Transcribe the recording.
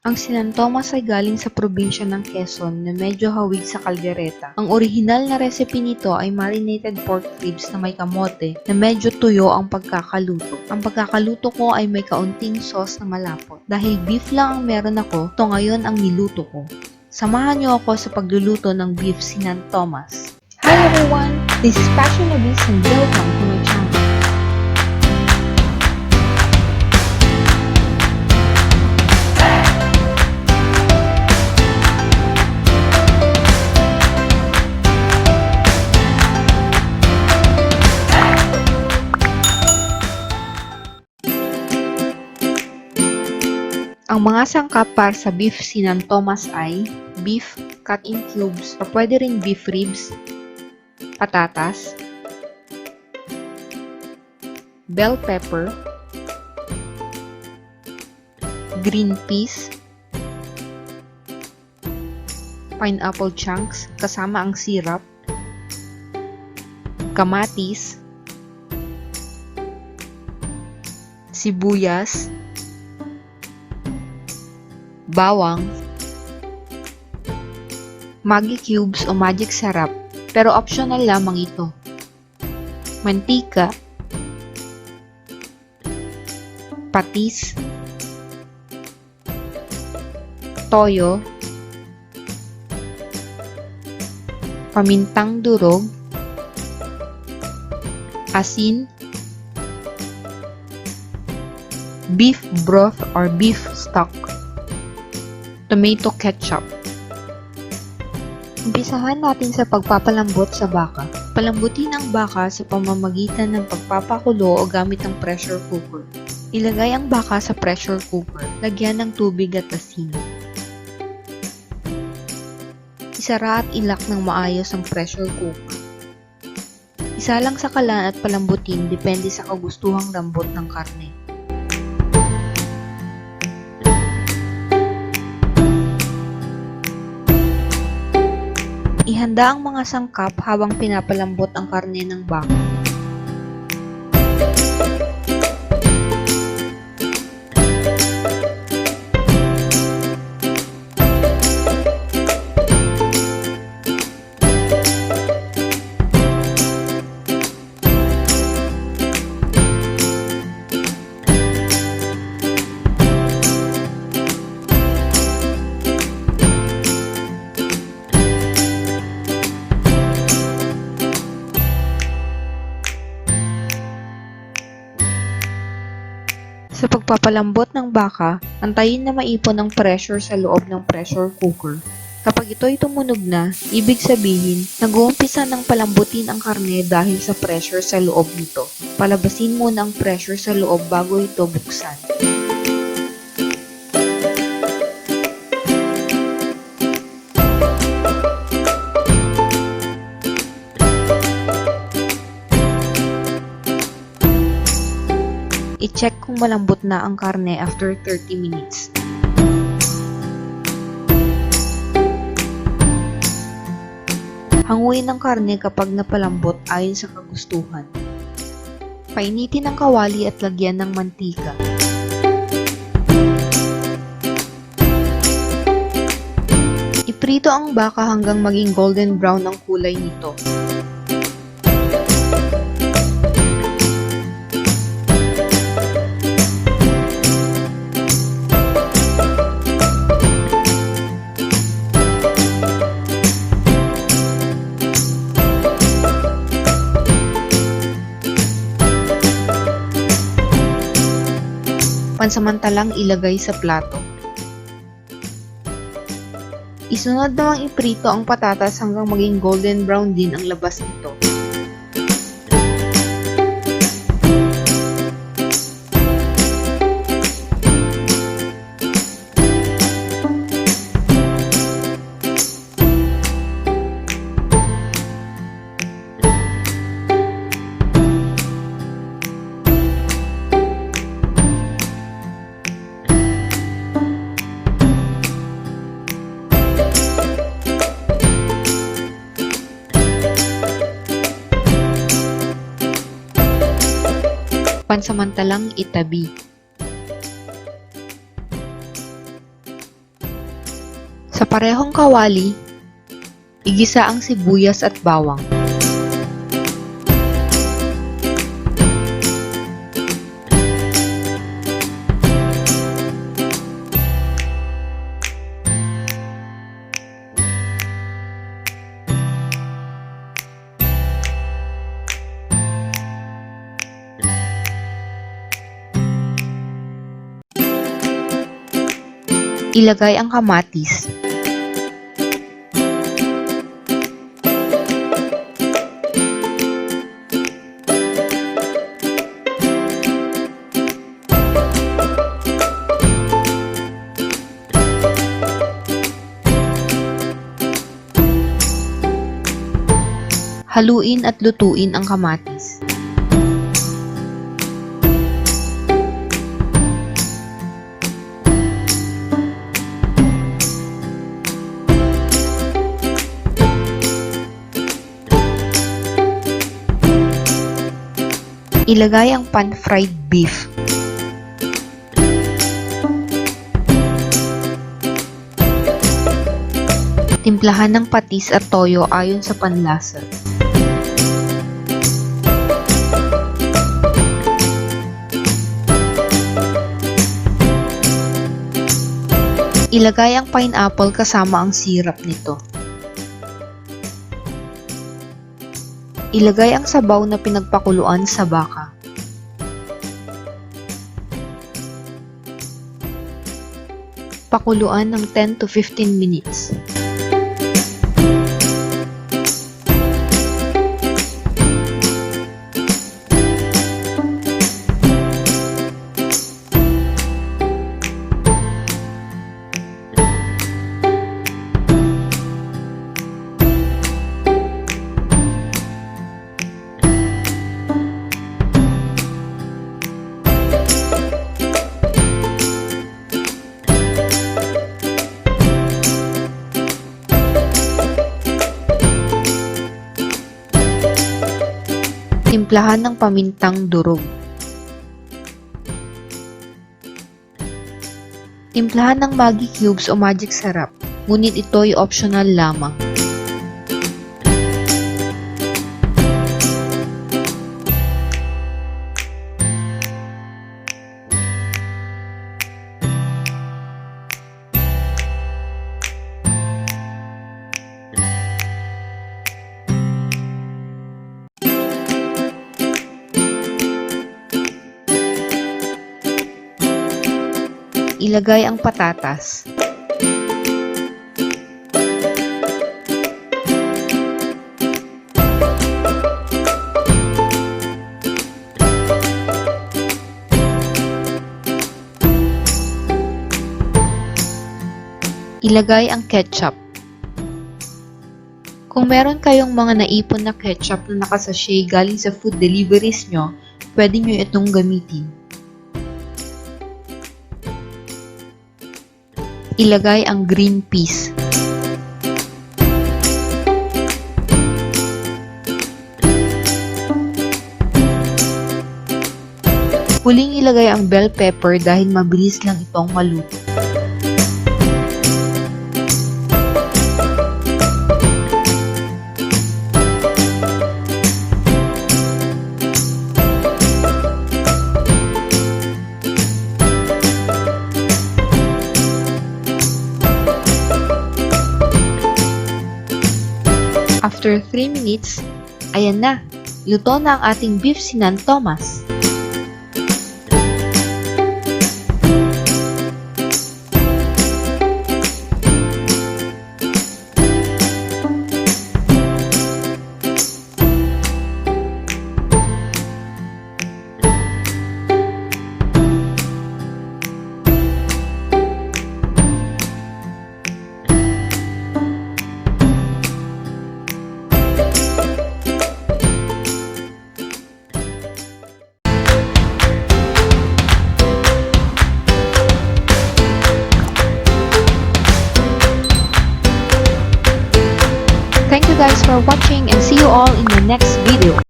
Ang Sinantomas ay galing sa probinsya ng Quezon na medyo hawig sa Kaldereta. Ang orihinal na recipe nito ay marinated pork ribs na may kamote na medyo tuyo ang pagkakaluto. Ang pagkakaluto ko ay may kaunting sauce na malapot. Dahil beef lang ang meron ako, ito ngayon ang niluto ko. Samahan niyo ako sa pagluluto ng beef Sinantomas. Hi everyone! This is Passion Abis and welcome to my channel. Ang mga sangkap para sa beef Sinantomas ay beef cut in cubes o pwede rin beef ribs, patatas, bell pepper, green peas, pineapple chunks kasama ang syrup, kamatis, sibuyas, bawang, Maggi cubes o magic sarap, pero optional lamang ito. Mantika, patis, toyo, pamintang durog, asin, beef broth or beef stock, tomato ketchup. Umpisahan natin sa pagpapalambot sa baka. Palambutin ang baka sa pamamagitan ng pagpapakulo o gamit ng pressure cooker. Ilagay ang baka sa pressure cooker. Lagyan ng tubig at asin. Isara at ilak ng maayos ang pressure cooker. Isa lang sa kalan at palambutin depende sa kagustuhang lambot ng karne. Ihanda ang mga sangkap habang pinapalambot ang karne ng baka. Sa pagpapalambot ng baka, antayin na maipon ang pressure sa loob ng pressure cooker. Kapag ito'y tumunog na, ibig sabihin, nag-uumpisa ng palambutin ang karne dahil sa pressure sa loob nito. Palabasin muna ang pressure sa loob bago ito buksan. I-check kung malambot na ang karne after 30 minutes. Hanguin ang karne kapag napalambot ayon sa kagustuhan. Painitin ang kawali at lagyan ng mantika. Iprito ang baka hanggang maging golden brown ang kulay nito. Pansamantalang ilagay sa plato. Isunod namang iprito ang patatas hanggang maging golden brown din ang labas nito. pansamantalang itabi. Sa parehong kawali, igisa ang sibuyas at bawang. Ilagay ang kamatis. Haluin at lutuin ang kamatis. Ilagay ang pan-fried beef. Timplahan ng patis at toyo ayon sa panlasa. Ilagay ang pineapple kasama ang syrup nito. Ilagay ang sabaw na pinagpakuluan sa baka. Pakuluan ng 10 to 15 minutes. Timplahan ng pamintang durog. Timplahan ng Maggi cubes o magic sarap, ngunit ito ay optional lamang. Ilagay ang patatas. Ilagay ang ketchup. Kung meron kayong mga naipon na ketchup na nakasachet galing sa food deliveries nyo, pwede nyo itong gamitin. Ilagay ang green peas. Huling ilagay ang bell pepper dahil mabilis lang itong maluto. After 3 minutes, ayan na, luto na ang ating beef Sinantomas. Thank you guys for watching and see you all in the next video.